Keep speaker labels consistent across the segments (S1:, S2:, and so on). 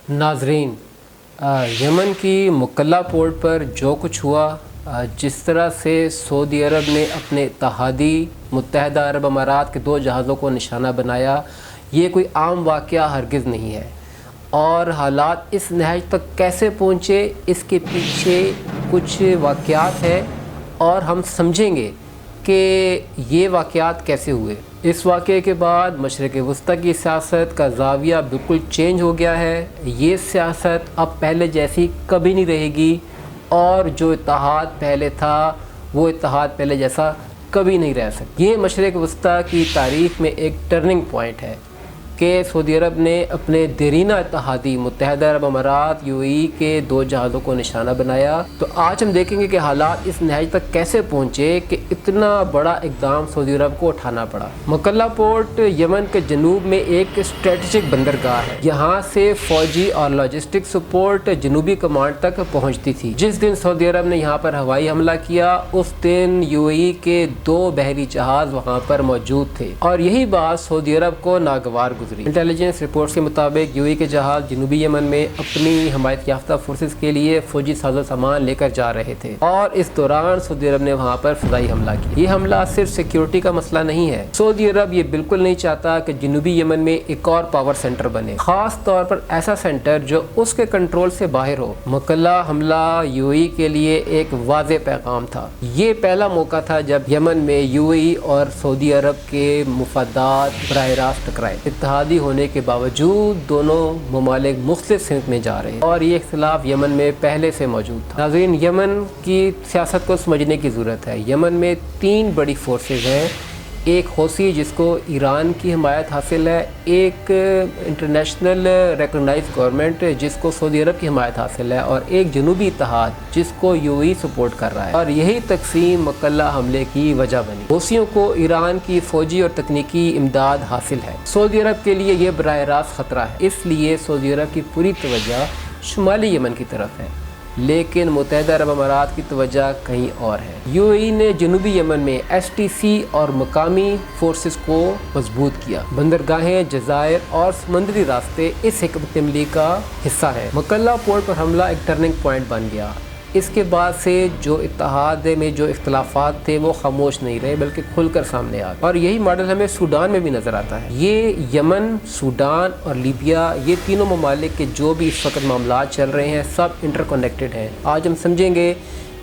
S1: ناظرین، یمن کی مکلا پورٹ پر جو کچھ ہوا، جس طرح سے سعودی عرب نے اپنے اتحادی متحدہ عرب امارات کے 2 جہازوں کو نشانہ بنایا، یہ کوئی عام واقعہ ہرگز نہیں ہے۔ اور حالات اس نہج تک کیسے پہنچے، اس کے پیچھے کچھ واقعات ہیں اور ہم سمجھیں گے کہ یہ واقعات کیسے ہوئے۔ اس واقعے کے بعد مشرق وسطیٰ کی سیاست کا زاویہ بالکل چینج ہو گیا ہے۔ یہ سیاست اب پہلے جیسی کبھی نہیں رہے گی، اور جو اتحاد پہلے تھا وہ اتحاد پہلے جیسا کبھی نہیں رہ سکتا۔ یہ مشرق وسطیٰ کی تاریخ میں ایک ٹرننگ پوائنٹ ہے کہ سعودی عرب نے اپنے دیرینہ اتحادی متحدہ عرب امارات UAE کے 2 جہازوں کو نشانہ بنایا۔ تو آج ہم دیکھیں گے کہ حالات اس نہج تک کیسے پہنچے کہ اتنا بڑا اقدام سعودی عرب کو اٹھانا پڑا۔ مکلا پورٹ یمن کے جنوب میں ایک اسٹریٹجک بندرگاہ ہے۔ یہاں سے فوجی اور لاجسٹک سپورٹ جنوبی کمانڈ تک پہنچتی تھی۔ جس دن سعودی عرب نے یہاں پر ہوائی حملہ کیا، اس دن UAE کے 2 بحری جہاز وہاں پر موجود تھے، اور یہی بات سعودی عرب کو ناگوار گزری۔ انٹیلیجنس رپورٹس کے مطابق UAE کے جہاز جنوبی یمن میں اپنی حمایت یافتہ فورسز کے لیے فوجی ساز و سامان لے کر جا رہے تھے، اور اس دوران سعودی عرب نے وہاں پر فضائی حملہ کیا۔ یہ حملہ صرف سیکیورٹی کا مسئلہ نہیں ہے۔ سعودی عرب یہ بالکل نہیں چاہتا کہ جنوبی یمن میں ایک اور پاور سینٹر بنے، خاص طور پر ایسا سینٹر جو اس کے کنٹرول سے باہر ہو۔ مکلا حملہ UAE کے لیے ایک واضح پیغام تھا۔ یہ پہلا موقع تھا جب یمن میں UAE اور سعودی عرب کے مفادات براہ راست ٹکرائے۔ اتحادی ہونے کے باوجود دونوں ممالک مختلف سمت میں جا رہے ہیں، اور یہ اختلاف یمن میں پہلے سے موجود تھا۔ ناظرین، یمن کی سیاست کو سمجھنے کی ضرورت ہے۔ یمن میں 3 بڑی فورسز ہیں، ایک حوثی جس کو ایران کی حمایت حاصل ہے، ایک انٹرنیشنل ریکگنائز گورنمنٹ جس کو سعودی عرب کی حمایت حاصل ہے، اور ایک جنوبی اتحاد جس کو UAE سپورٹ کر رہا ہے، اور یہی تقسیم مکلا حملے کی وجہ بنی۔ حوثیوں کو ایران کی فوجی اور تکنیکی امداد حاصل ہے۔ سعودی عرب کے لیے یہ براہ راست خطرہ ہے، اس لیے سعودی عرب کی پوری توجہ شمالی یمن کی طرف ہے، لیکن متحدہ عرب امارات کی توجہ کہیں اور ہے۔ UAE نے جنوبی یمن میں STC اور مقامی فورسز کو مضبوط کیا۔ بندرگاہیں، جزائر اور سمندری راستے اس حکمت عملی کا حصہ ہیں۔ مکلا پورٹ پر حملہ ایک ٹرننگ پوائنٹ بن گیا۔ اس کے بعد سے جو اتحاد میں جو اختلافات تھے وہ خاموش نہیں رہے، بلکہ کھل کر سامنے آ گئے، اور یہی ماڈل ہمیں سوڈان میں بھی نظر آتا ہے۔ یہ یمن، سوڈان اور لیبیا، یہ تینوں ممالک کے جو بھی اس وقت معاملات چل رہے ہیں سب انٹر کنیکٹڈ ہیں۔ آج ہم سمجھیں گے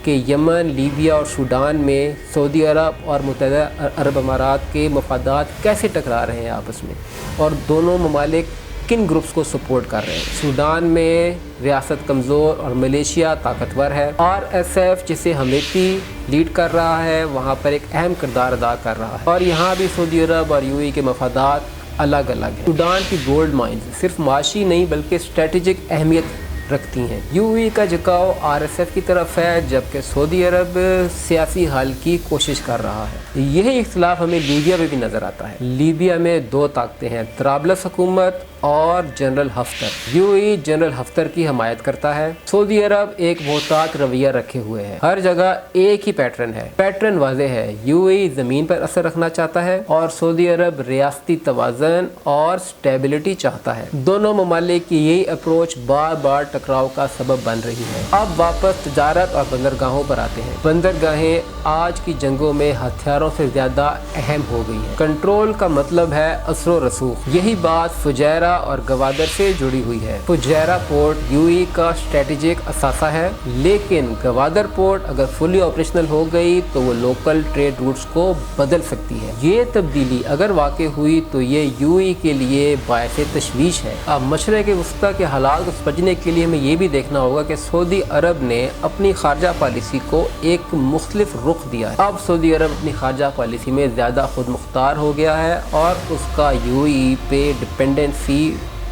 S1: کہ یمن، لیبیا اور سوڈان میں سعودی عرب اور متحدہ عرب امارات کے مفادات کیسے ٹکرا رہے ہیں آپس میں، اور دونوں ممالک کن گروپس کو سپورٹ کر رہے ہیں۔ سوڈان میں ریاست کمزور اور ملیشیا طاقتور ہے۔ RSF جسے حمیتی لیڈ کر رہا ہے وہاں پر ایک اہم کردار ادا کر رہا ہے، اور یہاں بھی سعودی عرب اور UAE کے مفادات الگ الگ ہیں۔ سوڈان کی گولڈ مائنز صرف معاشی نہیں بلکہ اسٹریٹجک اہمیت رکھتی ہیں۔ UAE کا جھکاؤ RSF کی طرف ہے، جبکہ سعودی عرب سیاسی حل کی کوشش کر رہا ہے۔ یہی اختلاف ہمیں لیبیا میں بھی نظر آتا ہے۔ لیبیا میں 2 طاقتیں ہیں، طرابلس حکومت اور general Haftar. UAE general Haftar کی حمایت کرتا ہے۔ سعودی عرب ایک محتاط رویہ رکھے ہوئے ہے، ہر جگہ ایک ہی پیٹرن ہے۔ پیٹرن واضح ہے، UAE زمین پر اثر رکھنا چاہتا ہے، اور سعودی عرب ریاستی توازن اور سٹیبلٹی چاہتا ہے۔ دونوں ممالک کی یہی اپروچ بار بار ٹکراؤ کا سبب بن رہی ہے۔ اب واپس تجارت اور بندرگاہوں پر آتے ہیں۔ بندرگاہیں آج کی جنگوں میں ہتھیاروں سے زیادہ اہم ہو گئی ہیں۔ کنٹرول کا مطلب ہے اثر و رسوخ۔ یہی بات فجیرہ اور گوادر سے جڑی ہوئی ہے۔ فجیرہ پورٹ UAE کا اسٹریٹجک اثاثہ ہے، لیکن گوادر پورٹ اگر فلی آپریشنل ہو گئی تو وہ لوکل ٹریڈ روٹس کو بدل سکتی ہے۔ یہ تبدیلی اگر واقع ہوئی تو یہ UAE کے لیے باعث تشویش ہے۔ اب مشرق وسطیٰ کے حالات کو سمجھنے کے لیے ہمیں یہ بھی دیکھنا ہوگا کہ سعودی عرب نے اپنی خارجہ پالیسی کو ایک مختلف رخ دیا ہے۔ اب سعودی عرب اپنی خارجہ پالیسی میں زیادہ خود مختار ہو گیا ہے، اور اس کا UAE پہ ڈپینڈنسی،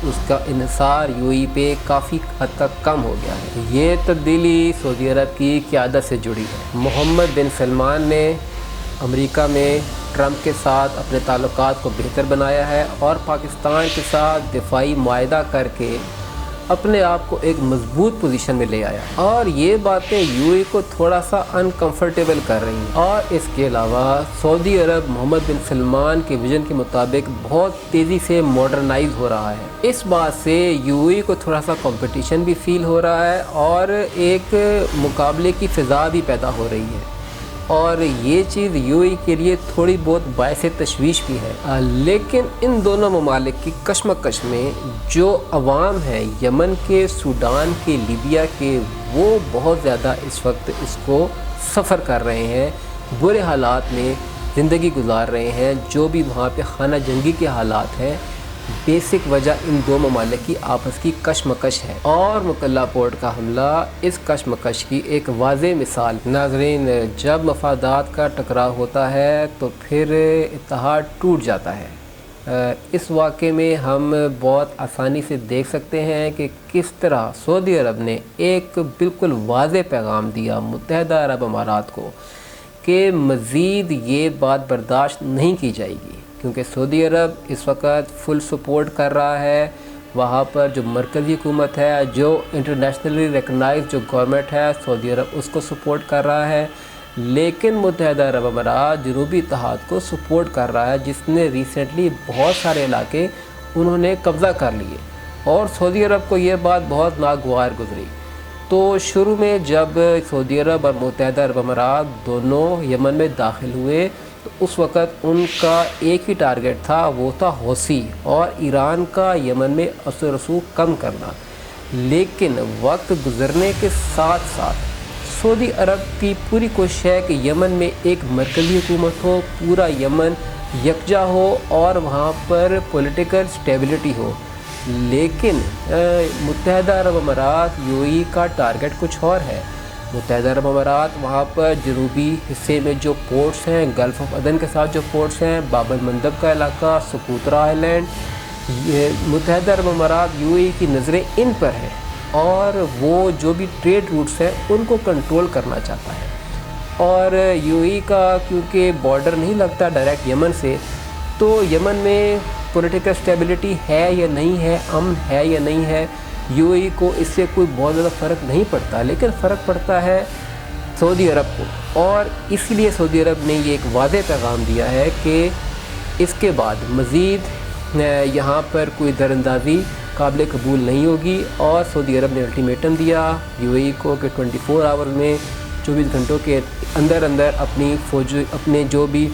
S1: اس کا انحصار UAE پہ کافی حد تک کم ہو گیا ہے۔ یہ تبدیلی سعودی عرب کی قیادت سے جڑی ہے۔ محمد بن سلمان نے امریکہ میں ٹرمپ کے ساتھ اپنے تعلقات کو بہتر بنایا ہے، اور پاکستان کے ساتھ دفاعی معاہدہ کر کے اپنے آپ کو ایک مضبوط پوزیشن میں لے آیا اور یہ باتیں یو اے کو تھوڑا سا انکمفرٹیبل کر رہی ہیں۔ اور اس کے علاوہ سعودی عرب محمد بن سلمان کے ویژن کے مطابق بہت تیزی سے ماڈرنائز ہو رہا ہے۔ اس بات سے یو اے کو تھوڑا سا کمپٹیشن بھی فیل ہو رہا ہے اور ایک مقابلے کی فضا بھی پیدا ہو رہی ہے، اور یہ چیز یو اے کے لیے تھوڑی بہت باعث تشویش بھی ہے۔ لیکن ان دونوں ممالک کی کشمکش میں جو عوام ہیں یمن کے، سوڈان کے، لیبیا کے، وہ بہت زیادہ اس وقت اس کو سفر کر رہے ہیں، برے حالات میں زندگی گزار رہے ہیں۔ جو بھی وہاں پہ خانہ جنگی کے حالات ہیں، بیسک وجہ ان دو ممالک کی آپس کی کشمکش ہے، اور مکلا پورٹ کا حملہ اس کشمکش کی ایک واضح مثال۔ ناظرین، جب مفادات کا ٹکراؤ ہوتا ہے تو پھر اتحاد ٹوٹ جاتا ہے۔ اس واقعے میں ہم بہت آسانی سے دیکھ سکتے ہیں کہ کس طرح سعودی عرب نے ایک بالکل واضح پیغام دیا متحدہ عرب امارات کو کہ مزید یہ بات برداشت نہیں کی جائے گی، کیونکہ سعودی عرب اس وقت فل سپورٹ کر رہا ہے۔ وہاں پر جو مرکزی حکومت ہے، جو انٹرنیشنلی ریکگنائز جو گورنمنٹ ہے، سعودی عرب اس کو سپورٹ کر رہا ہے، لیکن متحدہ عرب امارات جنوبی اتحاد کو سپورٹ کر رہا ہے، جس نے ریسنٹلی بہت سارے علاقے انہوں نے قبضہ کر لیے، اور سعودی عرب کو یہ بات بہت ناگوار گزری۔ تو شروع میں جب سعودی عرب اور متحدہ عرب امارات دونوں یمن میں داخل ہوئے تو اس وقت ان کا ایک ہی ٹارگٹ تھا، وہ تھا حوثی اور ایران کا یمن میں اثر و رسوخ کم کرنا۔ لیکن وقت گزرنے کے ساتھ ساتھ سعودی عرب کی پوری کوشش ہے کہ یمن میں ایک مرکزی حکومت ہو، پورا یمن یکجا ہو اور وہاں پر پولیٹیکل سٹیبلٹی ہو۔ لیکن متحدہ عرب امارات یو اے کا ٹارگٹ کچھ اور ہے۔ متحدہ عرب امارات وہاں پر جنوبی حصے میں جو پورٹس ہیں، گلف آف عدن کے ساتھ جو پورٹس ہیں، باب المندب کا علاقہ، سقوطرہ آئی لینڈ، یہ متحدہ عرب امارات یو اے کی نظریں ان پر ہیں، اور وہ جو بھی ٹریڈ روٹس ہیں ان کو کنٹرول کرنا چاہتا ہے۔ اور یو اے کا کیونکہ بارڈر نہیں لگتا ڈائریکٹ یمن سے، تو یمن میں پولیٹیکل سٹیبلٹی ہے یا نہیں ہے، امن ہے یا نہیں ہے، یو اے کو اس سے کوئی بہت زیادہ فرق نہیں پڑتا، لیکن فرق پڑتا ہے سعودی عرب کو، اور اس لیے سعودی عرب نے یہ ایک واضح پیغام دیا ہے کہ اس کے بعد مزید یہاں پر کوئی دراندازی قابل قبول نہیں ہوگی، اور سعودی عرب نے الٹیمیٹم دیا یو اے کو کہ 24 آورز میں 24 گھنٹوں کے اندر اپنی فوج، اپنے جو بھی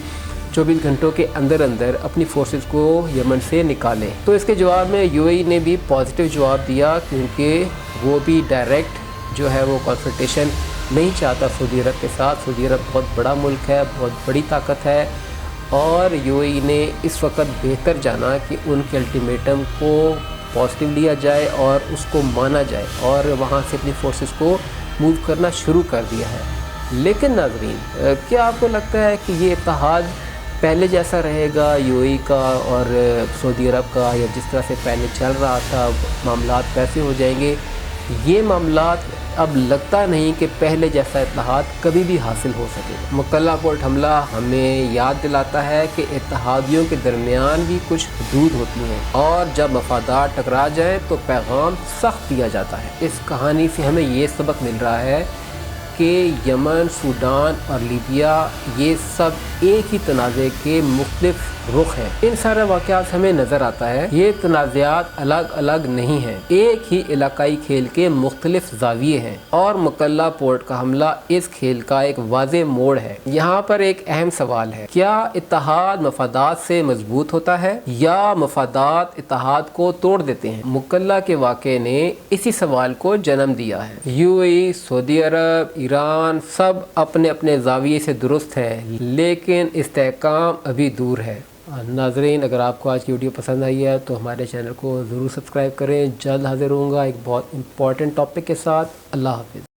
S1: 24 گھنٹوں کے اندر اپنی فورسز کو یمن سے نکالیں۔ تو اس کے جواب میں یو اے نے بھی پازیٹیو جواب دیا، کیونکہ وہ بھی ڈائریکٹ جو ہے وہ کنفرنٹیشن نہیں چاہتا سعودی عرب کے ساتھ۔ سعودی عرب بہت بڑا ملک ہے، بہت بڑی طاقت ہے، اور یو اے نے اس وقت بہتر جانا کہ ان کے الٹیمیٹم کو پازیٹیو لیا جائے اور اس کو مانا جائے، اور وہاں سے اپنی فورسز کو موو کرنا شروع کر دیا ہے۔ لیکن ناظرین، کیا آپ کو لگتا ہے کہ یہ اتحاد پہلے جیسا رہے گا یو اے کا اور سعودی عرب کا، یا جس طرح سے پہلے چل رہا تھا معاملات ویسے ہو جائیں گے؟ یہ معاملات اب لگتا نہیں کہ پہلے جیسا اتحاد کبھی بھی حاصل ہو سکے گا۔ مکلا پورٹ حملہ ہمیں یاد دلاتا ہے کہ اتحادیوں کے درمیان بھی کچھ حدود ہوتی ہیں، اور جب مفادات ٹکرا جائیں تو پیغام سخت دیا جاتا ہے۔ اس کہانی سے ہمیں یہ سبق مل رہا ہے کہ یمن، سوڈان اور لیبیا یہ سب ایک ہی تنازع کے مختلف رخ ہیں۔ ان سارے واقعات سے ہمیں نظر آتا ہے یہ تنازعات الگ الگ نہیں ہیں، ایک ہی علاقائی کھیل کے مختلف زاویے ہیں، اور مکلا پورٹ کا حملہ اس کھیل کا ایک واضح موڑ ہے۔ یہاں پر ایک اہم سوال ہے، کیا اتحاد مفادات سے مضبوط ہوتا ہے یا مفادات اتحاد کو توڑ دیتے ہیں؟ مکلا کے واقعے نے اسی سوال کو جنم دیا ہے۔ یو اے، سعودی عرب، ایران سب اپنے اپنے زاویے سے درست ہیں، لیکن استحکام ابھی دور ہے۔ ناظرین، اگر آپ کو آج کی ویڈیو پسند آئی ہے تو ہمارے چینل کو ضرور سبسکرائب کریں۔ جلد حاضر ہوں گا ایک بہت امپورٹنٹ ٹاپک کے ساتھ۔ اللہ حافظ۔